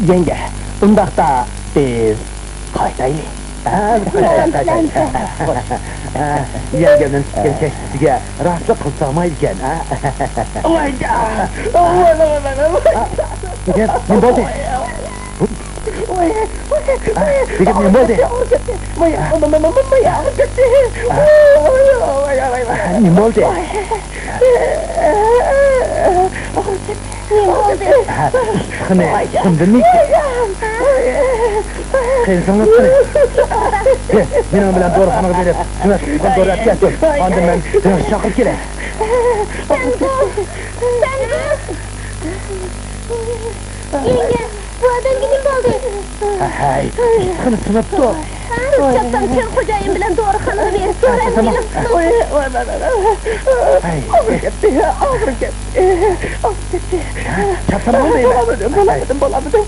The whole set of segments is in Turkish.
Yenge, undaqda biz qaytaylik. Yengenin erkeksiga rahatsız qilsamaydigan, ne bo'ldi? Yigit, ne bo'ldi? Ne bo'ldi? Qani, qindinmi? Qiyinsanlar qani. Mening bilan dorixonaga berib, shuni dorixonaga kelib, ondan men seni chaqirib kelay. Yenge, bu adam gidip oldu. Hay, qani sinib tur. Çaptan sen kocayın bilen dorixonaga berib, so'rab kelim. Ağrı gitti. Çapsan olmayın. Bulamadım.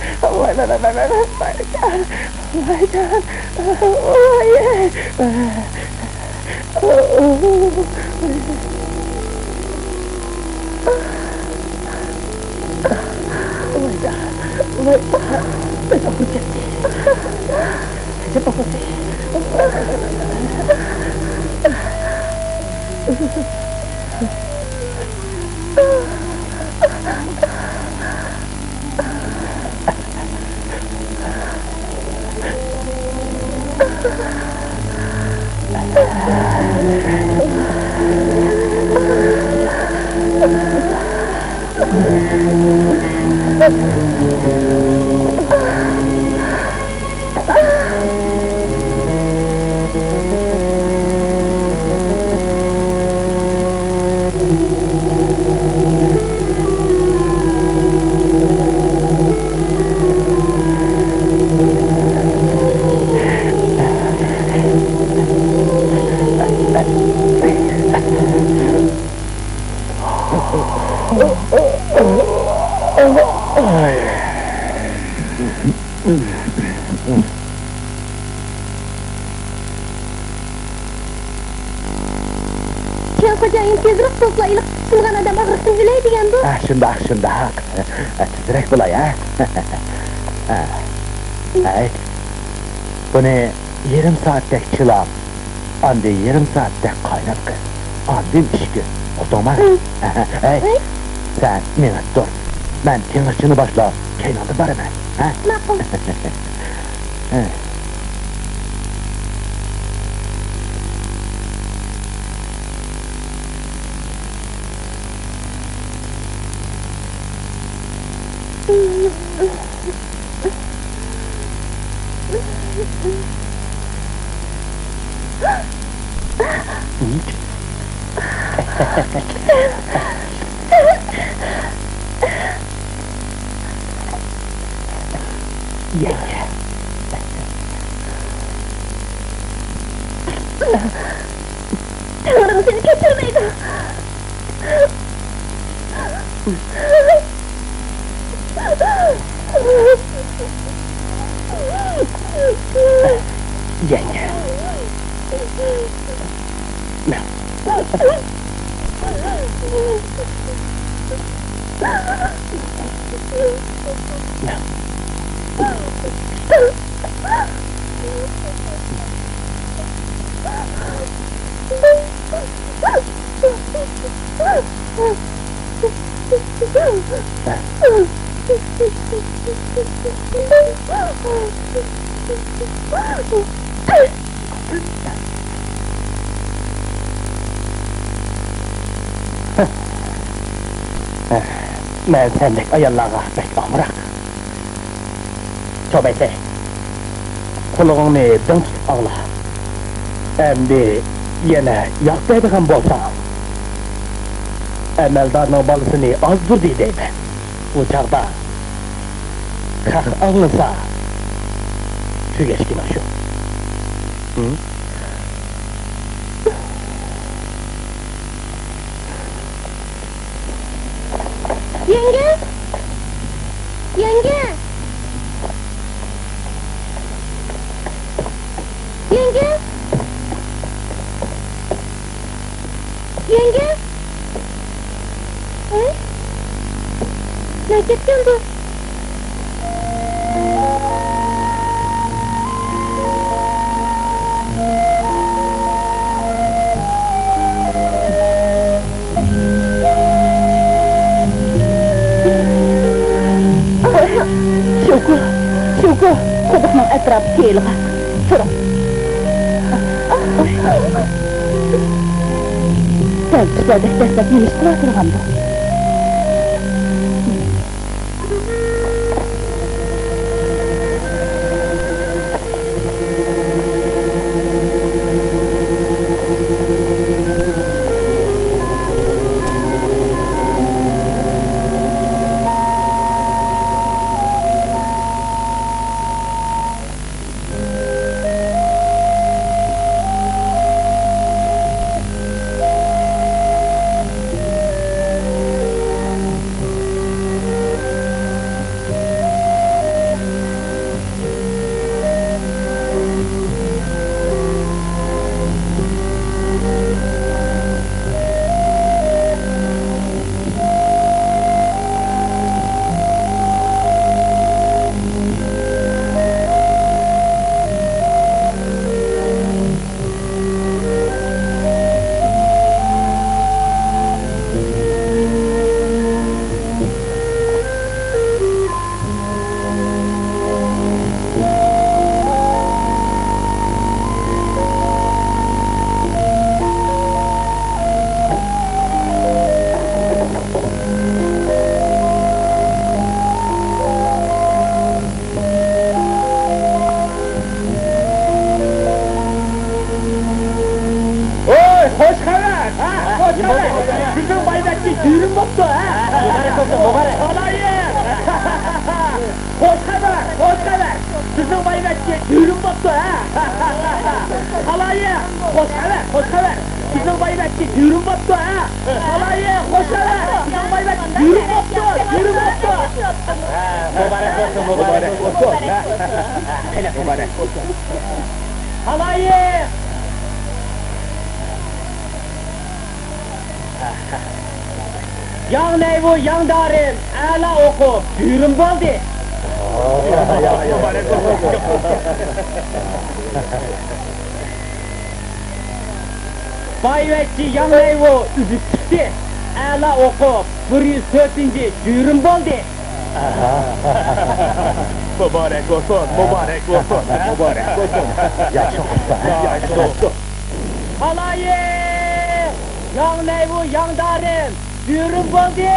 Sen kocayın tezroq toplayılıp, sılgan adam ağrısın bileydigen bu. Şundaq. Tezrek bulay, ha? Ay, bunu yarım saattek çılap, andi yarım saattek kaynat kız. Andim işki, otomar. Ay, sen minut dur. Ben temirçini başla, kaynatı barım ben, ha? Makul. Yenge. Tanrım seni kötürmeydi. Yenge. Ben sendek ayarlarga pek amrak. Tövbe kulağını dın tut ağla. Endi yine yaktaydıgan bolsan. Emeldarның balısını azdır deydi. Bu çağda kalk ağlınsa şu geçkin o şu. Hı? Yenge! Yenge! Yenge! Yenge! Ne ketken bu? Şuku, kubukның etrafı keyilға. Тұрың. Sen tüpədək dəstək yemiş qıla тұрğandı. Bizim baydaki düğün boktu ha! Mübarek olsun, mübarek! Alayım! Hoş haber! Bizim baydaki düğün boktu ha! Alayım! Hoş haber! Bizim baydaki düğün boktu ha! Alayım! Hoş haber! Bizim baydaki düğün boktu! Mübarek olsun! Hele mübarek olsun! Alayım! Yang neyvu, yang darim, ala oku, düğün boldu. Bayvekçi yang neyvu, üzüp çıktı. Ala oku, 104. düğün boldu. Mübarek olsun. Yaşa olsun. Halayım! Yang neyvu, yang darim, düğün boldu.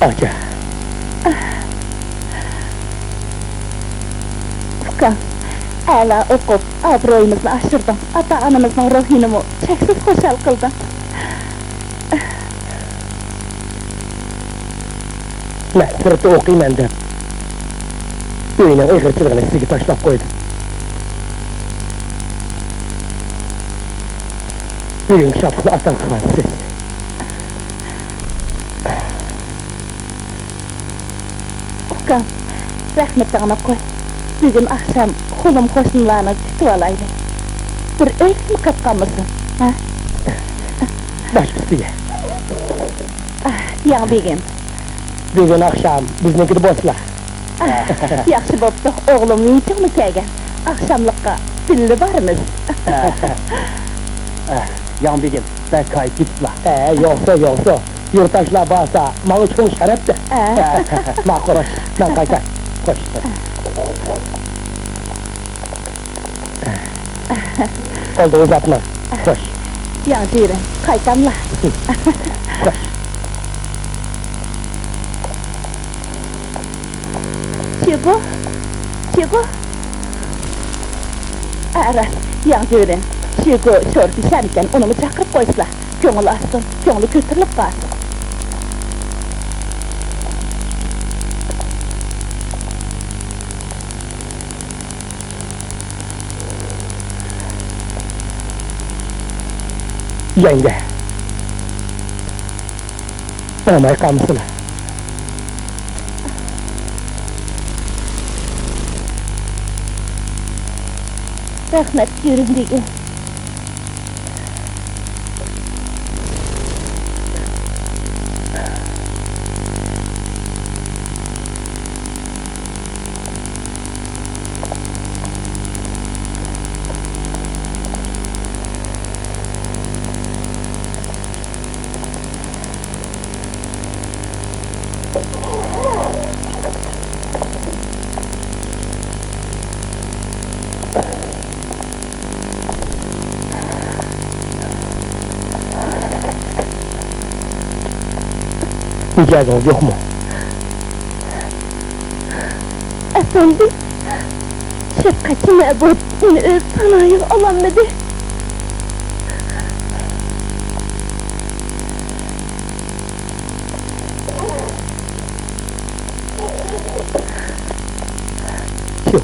Hoca. Furkan, a'la o'qib, obro'yimizni oshirding. Ota-onamizning ruhini cheksiz xushal qilding. Men sirtda o'qiyman deb uyning ig'irchiligini sizga tashlab qo'ydim. Bugun shopni asan qilasiz. Furkan, rahmatligini qo'y. Bugun akşam qo'lim qo'shnilarni kutib olaylik. Bir o'yinmi qatqanmisan, ha? Baş üstüge. Yang begim. Bugun akşam biznikida bo'lsizlar. Yaxshi bo'pti, o'g'lim yetibmi kelgan. Akşamlıqqa birga boramiz. Yan begim, ben kayıp gitsinler. Yoksa Yurttaşlar bağırsa, malı çoğun şeref de. Makul, ben kaçar. Koş. Oldu uzatma, koş. Yaxşı yürü, qaytamla. Koş. Chico, Chico. Ara, yaxşı yürü. Chico, şorti şaniken onu mu çakırıp koysla. Köngül açsın, köngülü kötürülüp kalsın. Yenge. Olmay kalmışsın. Rahmet yürüm degen. İcazınız yok mu? Efendim, şefkatli mebut seni öz sanayı alamadı. Yok.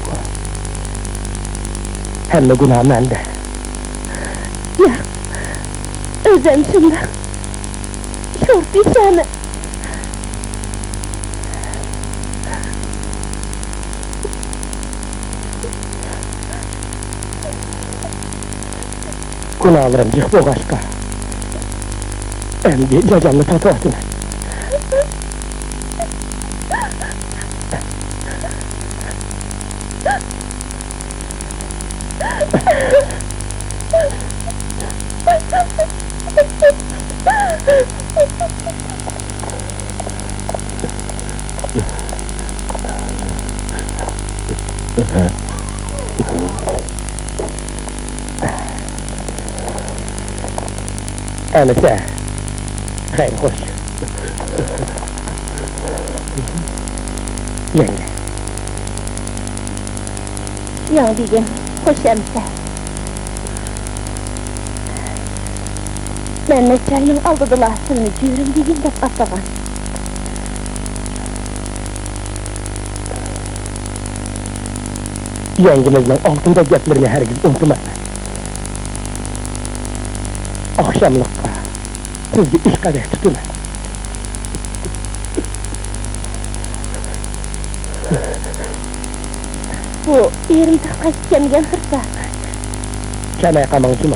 Hem de günah bende. Ya, özüm şunda. Şorti seni. Günahlarım yık bu kaşka. Emdi cacamlı tatavasını. Anısa, hayır hoş. Yenge. Yan degen, hoş emse. Ben neçer yıl aldıdılar seni cürüm degen dep atagan. Yengemizin altında geplerini herkes unutmaz. Akşamlıkta sizce iş kadeh tutun. Bu yerim takay kemigen tırsa. Kemay kamansı mı?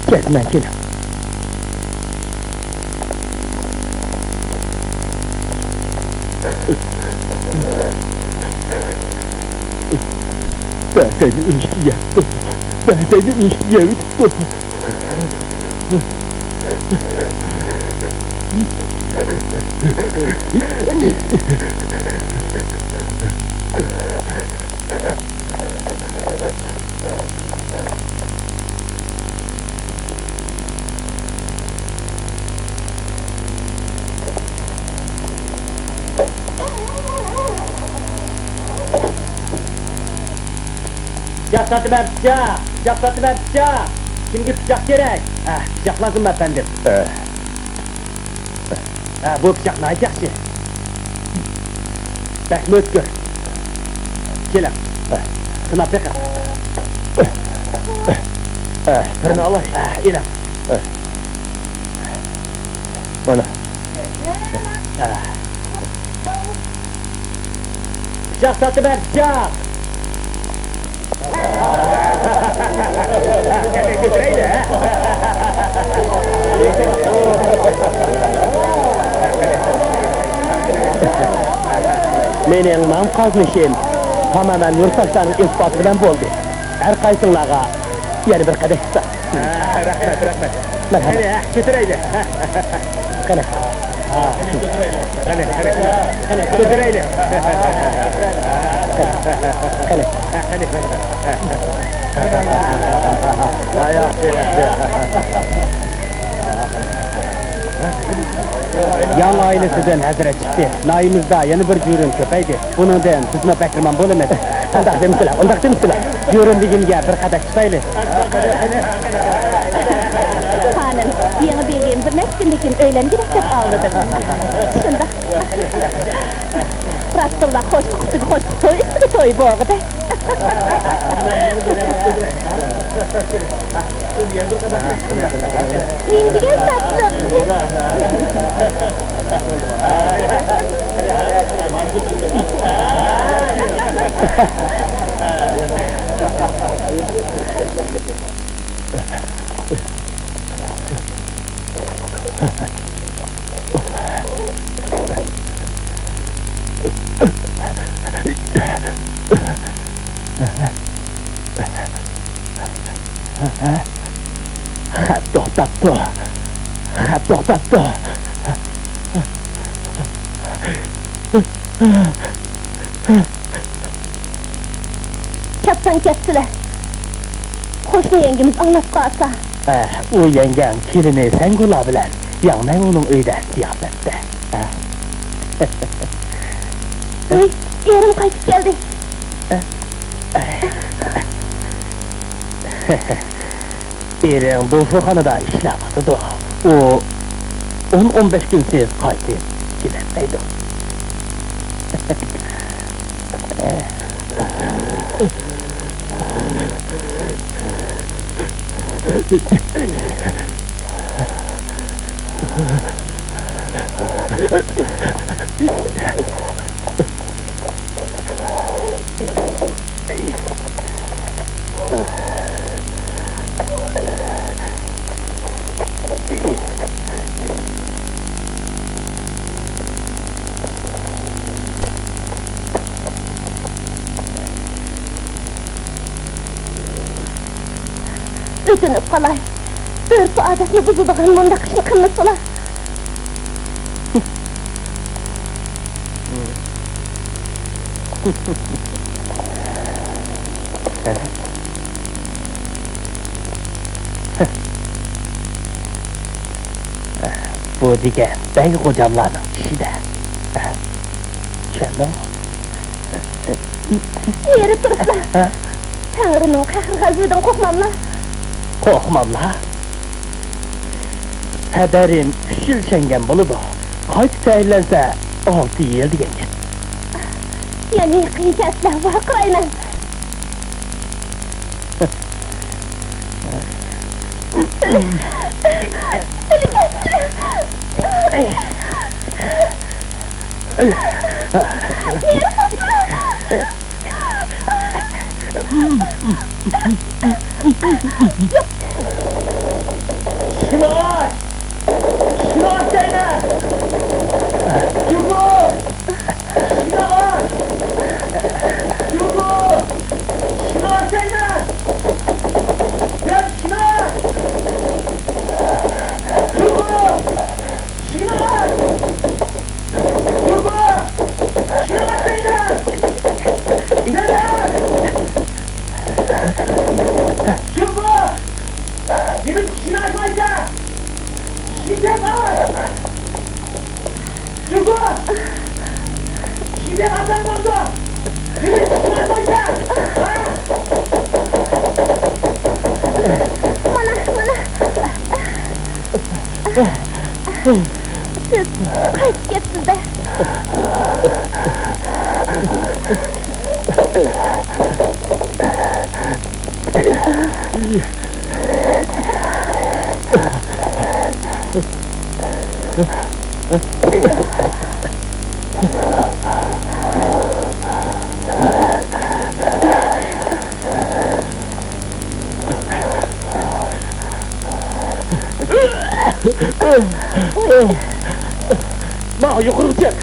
Kesmen kilim. Ben seni işleyemdim. Ben seni işleyemdim. Bıçak ben bıçak! Bıçak ben bıçak! Şimdi bıçak gerek! Bıçak lazım efendim. Bu bıçak ne yapacaksın? Bekle ötkür. Gelin. Kına bekar. Fırını alay. İlem. Bana. Bıçak satı ben bıçak! Menin mam kalkmışım. Tamamen yurttaşların ispatı bilen boldu. Her kaysınlağa yeni bir kadeh Rahmet. Merhaba. Hadi, götüreydi. Qani. Hadi. Götüreydi. Qani. Yan ailesinden hazret çıktı. Nayimizde yeni bir cürüm köpeydi. Bunun den tuzma bekirman bulamadı. Ondak demiştiler. Cürüm deginge bir kadar çıkaylı. Hanım, yeni bilgim bir neskindekin öğlen girek dep ağladım. Şunda. Rasulullah hoş toy boğdu. Mindigen tatlı. To'xtatdi. Kaptan kettiler. Qo'shni yengimiz anglab qolsa. U yengen kelini Sengula bilan Yangmay onun uyda ziyofatda. Uy, erim qaytib keldi. Erim buluşxonada ishlabdi. U 10-15 kunsiz qaytib kelmaydi. Ötünüp qalay. Örfü adetini buzulduğun bunda kışını kılmasılar. Bu degan bey hocamlarning ishida. Tushundingmi? Yeri turiblar. Tanrı'nın qahr g'azabidan qo'rqmamlar. Qo'rqmamlar. Xabarim 3 yil shengan bo'ladi. Qaytib tayinlansa 6 yil degan gap. Yani qiyinchiliklar voqeayman. Şinoy! Şinoy seni! Yumur! Şinoy! Yumur! Şinoy seni! Gel Şinoy! Yumur! Şinoy! Yumur! Şinoy seni! Neden? Yumur! Benim Şinoy koyacağım! Şimdi var! Yumur! Şimdi adam oldu! Benim Şinoy koyacağım! Siz qaytib ketdingiz. Ma yuqori çek.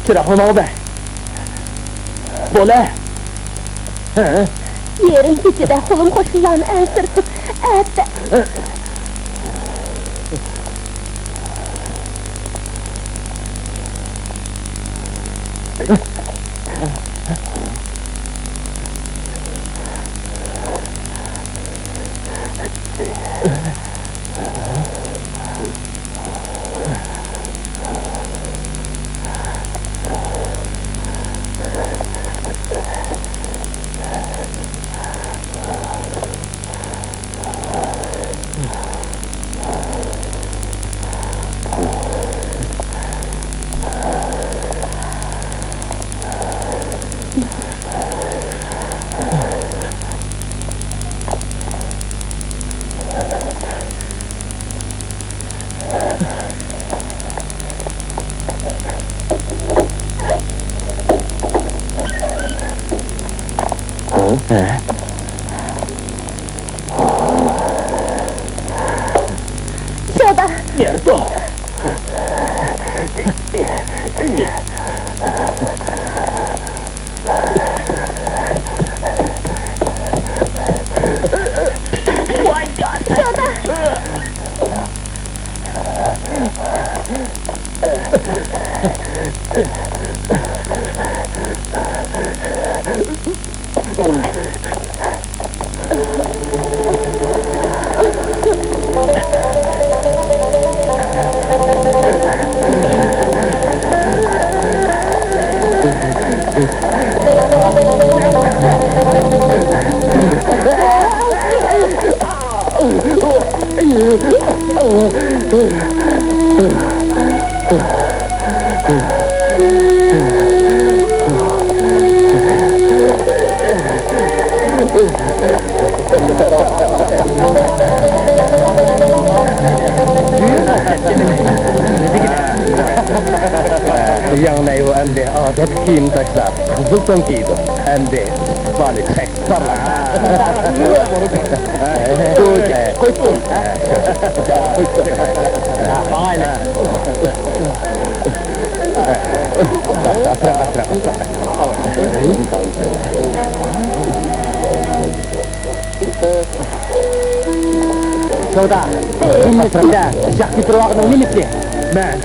Çıraklama be! Bola! He? Yerin içide kulum koşullarını ensirtip, ette... Şurada! Nerede? Yang o hem de adet giyim taşlar. Kızıl ton giydi. Hem de bari tek sarla. Koy koy. Aynen. Soda. Nimesinde. Şakti turvağının nimesi. Ben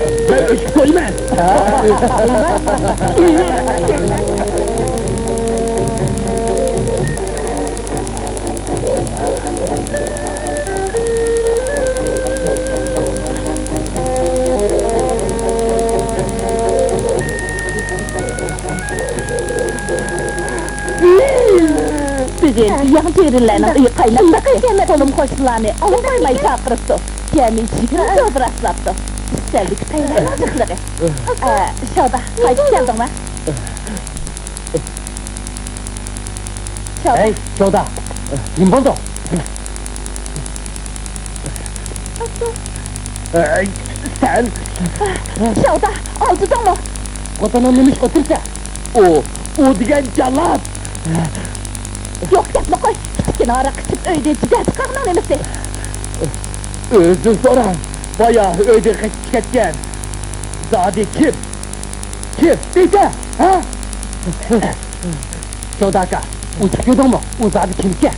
üç koyman. Bugün yan çevirilerinin ıyı kaynatmak için kolum koşularını alınmaymayı çağırırdı. Yemin çiğini dolduraslattı. Üstelik peyler acıkları. Şurada, kayıp geldin mi? Şurada. Hey, Soda. Kim buldu? Sen Şurada, aldıdın mı? kotananlamış otursa. O diyen callat. Yok yapma koy. Kenara kıçıp öyle cidden çıkarman emisi. Özün soran. Bayağı öyle kaçken. Zadi kim? Kim? Bize, ha? Sodaka, uçuyordun mu? O zadi kimse?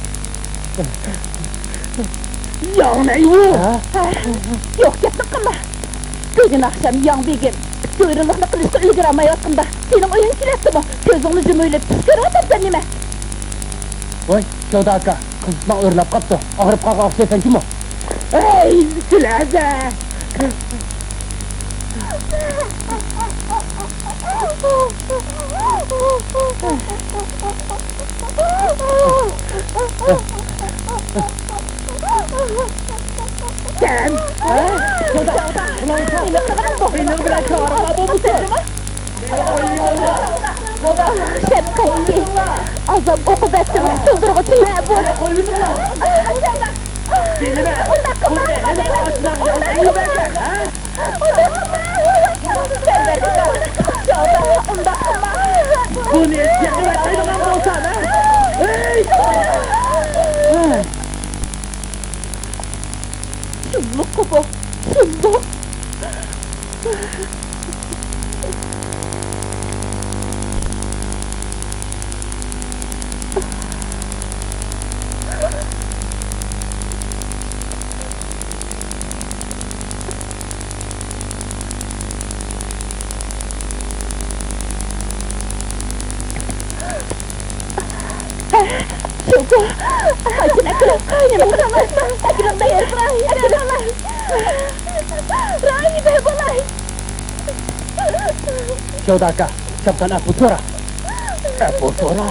Ya ne bu? Yok yapma kama. Bugün akşam yan bir gün. Duyurulukla kılıçta ılgıramayasın da. Senin oyun kilesi mi? Gözünü cümüyle püskürüyorsun sen nime? Oy, Sodaka, kızına ırlap kaptı. Ağırıp kalkak sen kim o? Ey Süleyze! Sen! Benim bile çağırma bu seni! Şefkatli! Azam o kuvvetini çıldırma tüne bu! Bu niye çekime kaydolan olsan ha? Hey! Şunluk kopu! Şunluk! 哎 Şunluk! 哎 Şunluk! 哎 Şunluk! Hugo! Ayşin akılım! Nima qilaman? Akılımda yer akılımlar! Rahibe bo'lay! Şurada aka, şaptan bu sonra. Bu sonra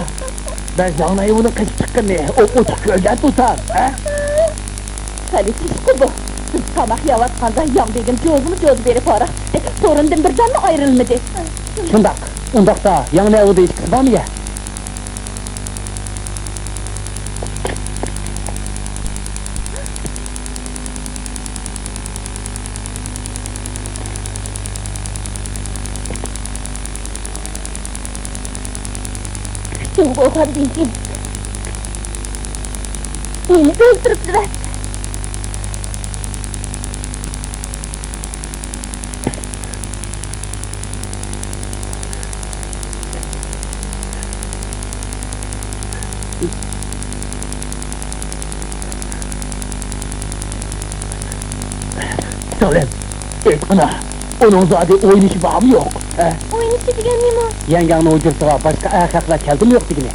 ben yanayı bunu kaçıp çıkkını o çıkıyordan tutar. Hali siz bu. Siz tamak yavatqanda yan begim jo'zini berib ora. Sorundan birdan mı ayrılmadı? Şundak, undakta yanına evde içkisi var mı ya? Hugo kardeşim. Beni öldürdüler. Söyle. Bana. Onun zaten oynayışı var mı yok? Oyun işi degan nima? Yengangni o'jirsig'a boshqa ayaklar keldimi yo'q degini?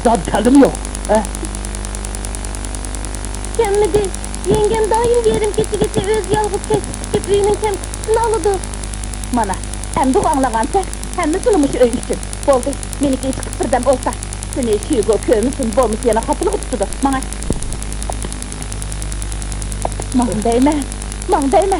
Zat kaldı mı yok? Kelmedi. Yengem doim yerim kecha öz yolg'iz kechib uyning kamsini oladi. Mana, endi bu anglagancha, hammasini mush uy uchun. Bo'ldi, meniki chiqib birdan bo'lsa, seni Hugo ko'misin, bo'lmasa yana xotini tutdi. Mana. Mangdayma.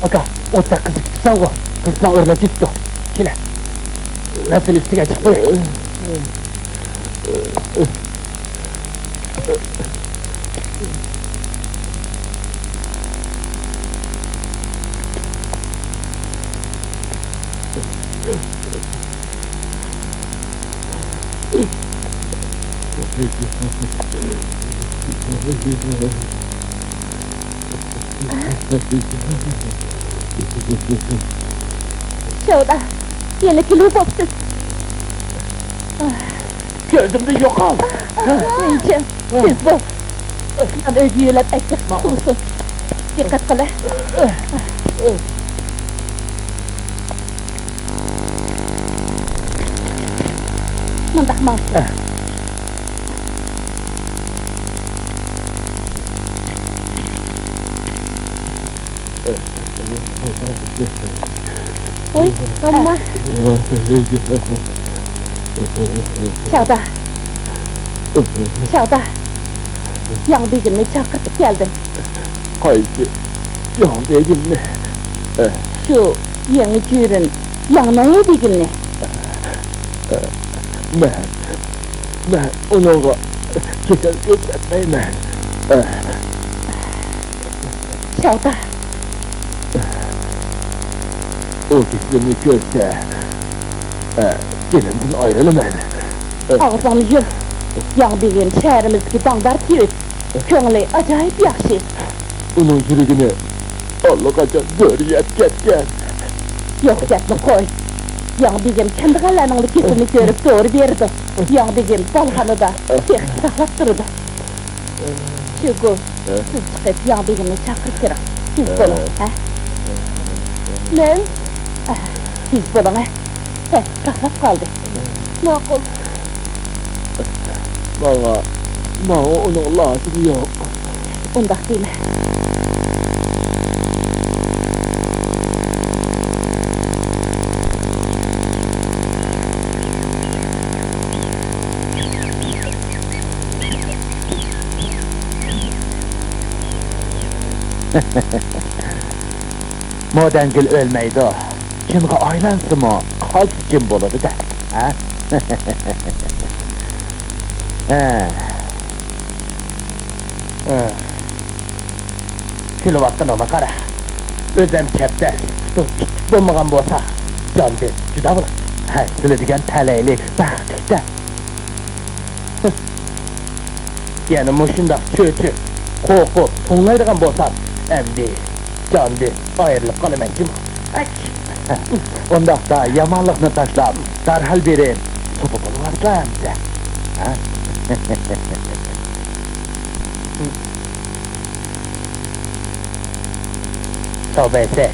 Aka, otta kızık tutsan o. Kızdan örme tuttu. Kile. Nasıl üstüne çıktı? Şurada, yeni kilo bopsiz. Gözümde yok al. Neyce, siz bu. Hadi ögüyülep eksik olsun. Dikkat kıla. Mındak mal. Oy, amma. Şurada. Yan begimni çakırtıp geldim. Haydi. Yok dedim mi? Şu yeni cürün yanına begimni. Ben onunla geçer göstermeyim. Şurada. O gizlimi görse gelimden ayrılım ben. Ağzım yürü. Yan begim şehrimizdeki dağlar kirit. Köngli acayip yaxşı. Onun yüreğini allakaca zörriyet ketken. Yok gitme koy. Yan begim kendi kallarının kesini görüp doğru verdi. Yan begim balhanıda tek saklap durdu. Hugo, siz çıkıp yan begimni çakırıp kira. Siz bulun, ha? Ne? Siz bulun, ha? Saklap kaldı. Makul. Bana onun lazım yok. Undak değil mi? Modengil ölmeydi o. Çünkü aylansın o. Kalp için buladı da. Ha? Ha. Silovattan ona qara. Özüm kepte, bulmagan bolsa, candı, juda bolar. Ha, sizlar degan talayli, baxtda. Yani mushundaq cho'chib, qo'rqib, to'nglaydigan bo'lsam, endi candı, ayrılıp qalaman kim? Ondaqda yamanlıqni tashlab, darhal berib, sopa bo'laversan de. Ha? Tövbe etsek.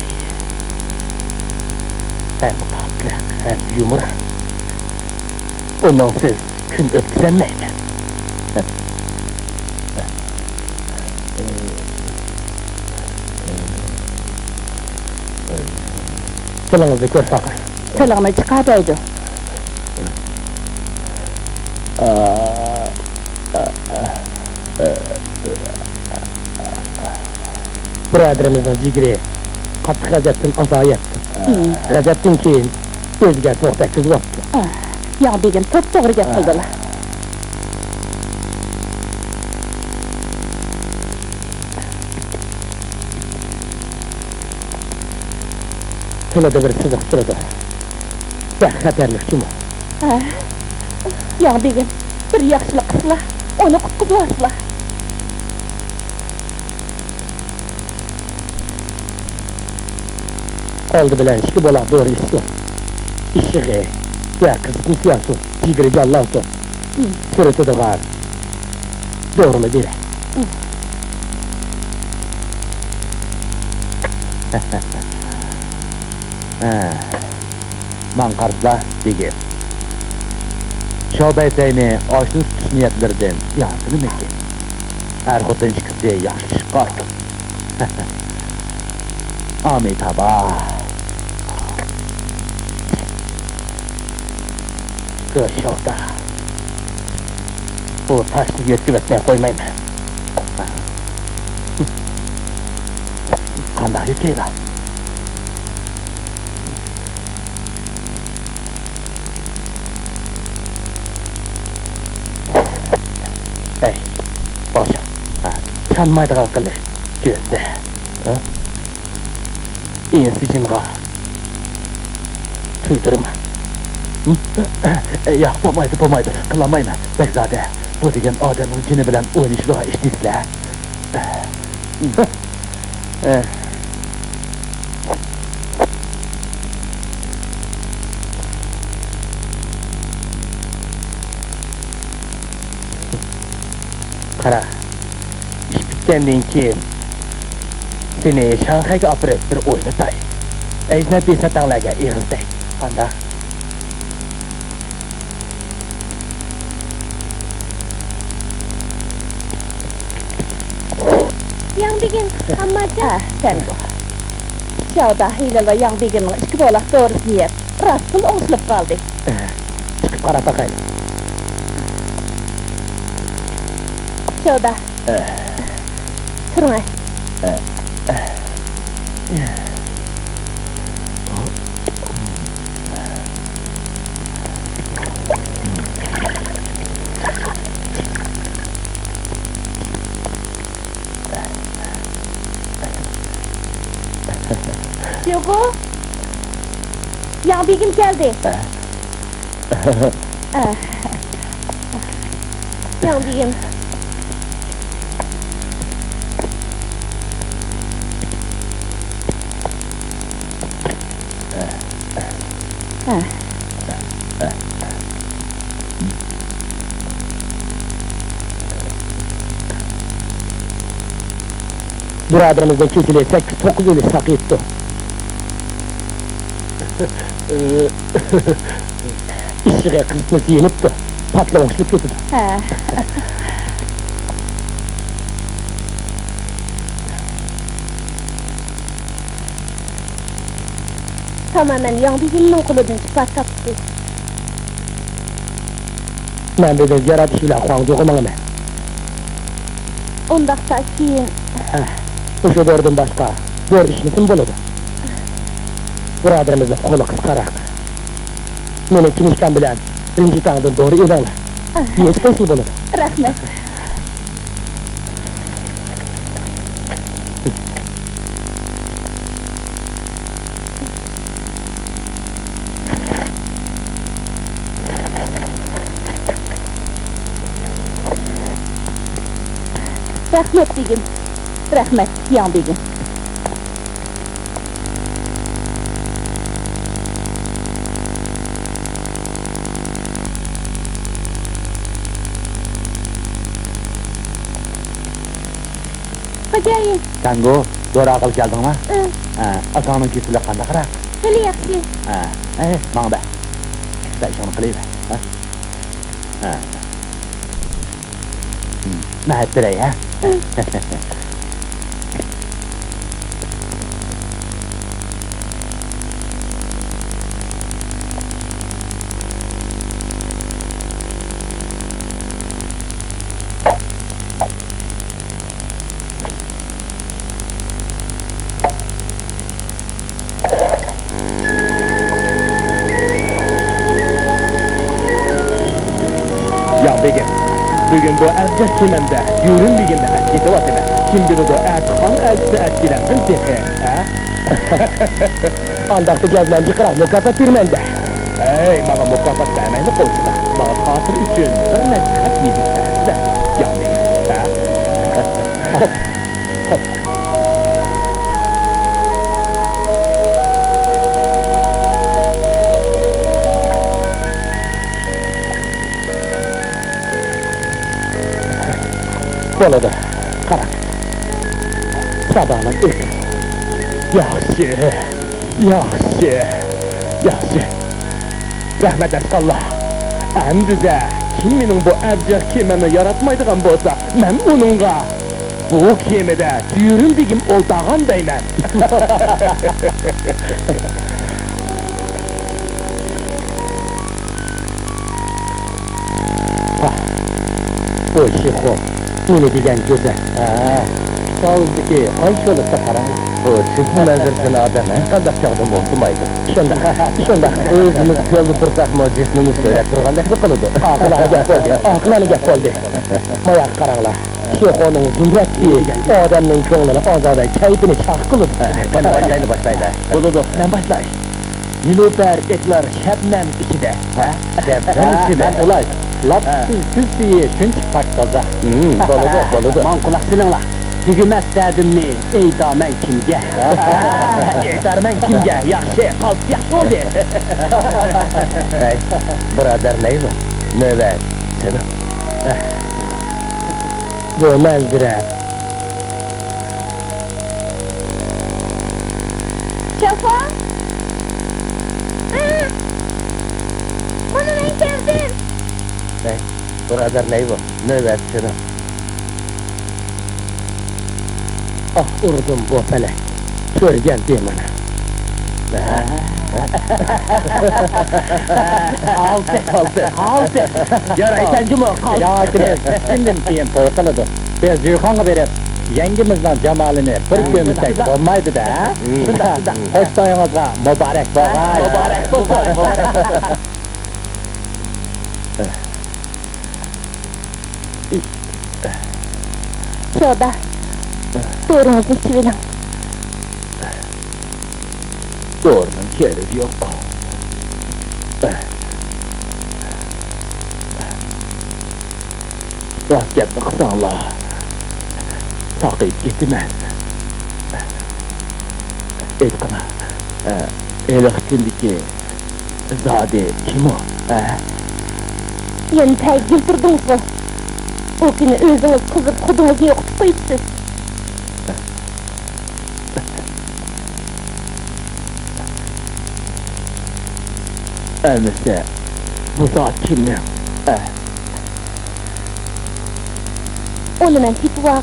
Hem tatlı, hem yumuşak. Ondan siz gün öptüzenmeyme. Kılınızı gör fakir. Tilini chiqaraydi. Birodarimizning jigri qattiq g'azabdan azoyatdi. G'azabdan keyin o'ziga to'xtatkizib olibdi. Yağbegim to'g'ri gap qildilar. Tilida bir siziq turadi. Bak xatarlik kim o? Yağbegim bir yaxshilik qilsalar, uni qutqizib Oldu bilen işki bola doğru işki. İşiği, ya kızıklı siyasi, jigri jallawsi, surati da var. Doğru mu değil? Man qarzla degim. Şobaytayni oshni tutish niyatlaridan yaxshi nimaki? Har xotin chiqsa yaxshi chiqar. Amitabha. Köşkta. Bu taşlı yetkivesine koymayayım. Kanda yükleyle. Hey, boşa. Çalmaydı kalkılı. Gözde. İnsicimga. Tuydurma. Ya, bo'lmaydi, qilamayman. Bekzade, bu degan odamning jini bilan o'ynashliq ishdaysizlar. Qara, ish bitgandan keyin seni Shanxayga olib borib bir o'ynatay. Ajnabiy satanglarga eg'izday. Qanday? Yağbegim, hammacha. Sen bu. Şoda Hilal va Yağbegimning ikki bola to'g'risini yeb, rostdan o'ng'ishib qoldi. Chiqib qarab baqayli. Şoda. Turmay. Yogo. Yağbegim geldi. Yağbegim. Birodarimizdan kechili 8-9 yil saq etdi. İşiğe kızıtması yenipti. Patlamışlık ketdi. Tamamen Yağbegimning qo'lidan chiqib topdi. Men dedim yaratışıyla qo'ng'di o'qimaman. Undaqsa keyin O'sha bordan boshqa bor ishni kim bo'ladi? Birodarimizni qo'li qisqaroq. Meni kinishdan bilan birinchi tangdan to'g'ri edinglar. Hech qaysi bo'ladi. Rahmat. Rahmet begim. Rahmet, yan begim. Xo'jayin, Tango, doğru akıl geldin mi? Hı. Atanın kesili qanday qara? xili yaxshi. Mana be. Sen şunu kılayım. Mahattirey, ha? Ya begim, bugün bu erkek kimende, yürün begimde erketi var deme. Şimdi bu erkan elçisi etkilensin tepe, ha? Andaktı gezmen yıkırak mukafat vermende. Hey, bana mukafat vermeni koysun. Bana hatır için bir nasihat yedirsen de. Ya begim, ha? Hop. Boladı, karak. Sabahın ilk. Yaxşı. Rahmet et Allah. Əmdüzə, kiminin bu əbcək keməni yaratmaydıqan bolsa, mən onunla bu kemidə düyürün bigim oldağan deymən. Bu işi xop. Bunu bilen güzel. Sağlızdaki hangi olursa karan? Bu sizin menzirsin adam, kadar çağdım oldumaydı. Şunda, özümüz yolu dursak mı cismimiz söyle, durğanda bir kılıdı. Akılanı gep oldu. Mayak karanlar. Şeyh onun zümret değil, o adamın çoğunluğunu azada keyfini çarkılıdı. Bana başlaydı. Buludu, ben başlay. Nilüfer etler şebnem içide. Şebnem içide. Ulay. Lap siz diye çünkü paktaza. Boludu. Man kulak sinanla. Düğmez derdimni, eydamen kimge. Eydamen kimge, yaxşı, kalk yaxşı oldu. Hey, brother neydi? Ne ver? Seni? Bu menzire. Şafa? Bunu ben sevdim. Hey, brother neydi? Ne ver seni? Ah urdum bu felek, görgen diye bana. Altı. Yaray sen kim o? Ya kires, sindim diyen portaladı. Biz Zülkan'a verip, yengimizden cemalini bir gömürsek olmaydı da, ha? Hoş doyunuzga mübarek boğay. Mübarek boğay. Şurada. Doğrunuzu çivilin. Doğrunun keri yok. Rast gelme kısanla. Sakıyıp gitmez. Etkana. Elektrindeki zade kim o? Yeni təygil durdunuz mu? O günü özünüz kızıp kudunuzu yokup koyupsuz. Öyleyse bu zat kimle? Onu ben tipi vağa.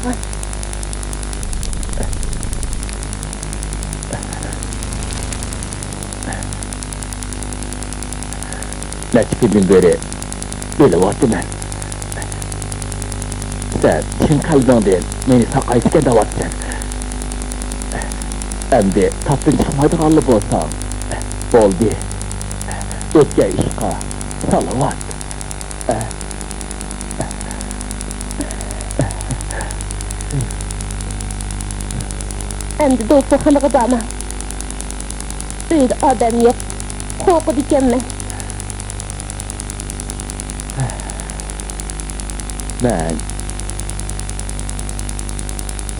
Neçkimin beri böyle vardı ben. Sen çin kalbin değil, beni sakayıtken de varsın. Hem de tatlın çıkmadı kallı bolsam. Boldu. Ötke işka, salavat. Endi do'stxonaga borman. Uyda odam yo'q. Qo'rqib ekanman.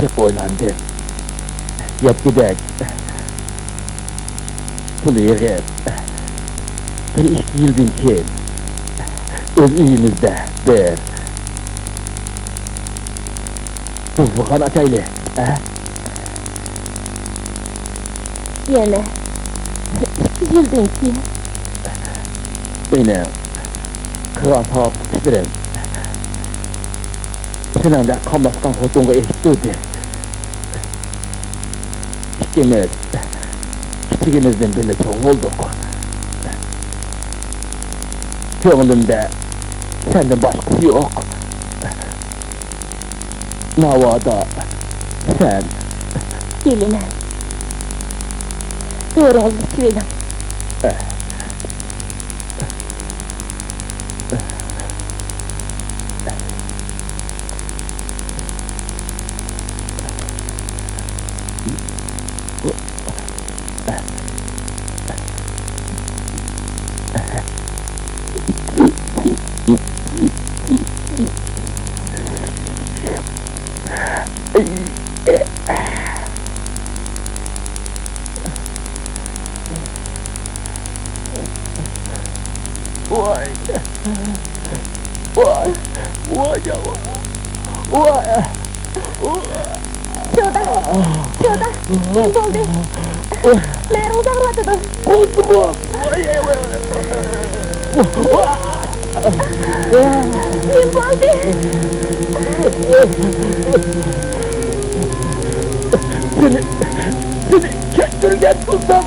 çok oynandı. Yap gidek. Bunu yığıp, bir 2 yıldan keyin, öz uyumuzda bir buzluğun açaylı, ha? Yana. 2 yıldan keyin. Beni kıran tağıp tutuşturun. Senin de kalmaskan hotonga eşittirdi. İkimiz, küçüğümüzden bile çok olduk. Gönlümde senden başkası yok. Navada sen Gelinem. Doğrunuzu söyleyin. vay vay vay yavrum vay Şurada. Şurada. Ne oldu? Mer uzanmadı. oldu bu vay Ne oldu? seni kestirgen tutsam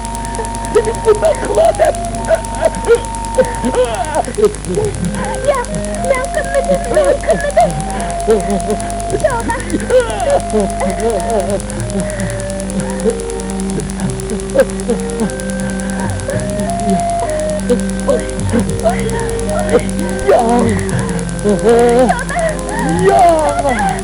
seni bundan kıladım. Ya, ben kırmadım. Şurada. Ya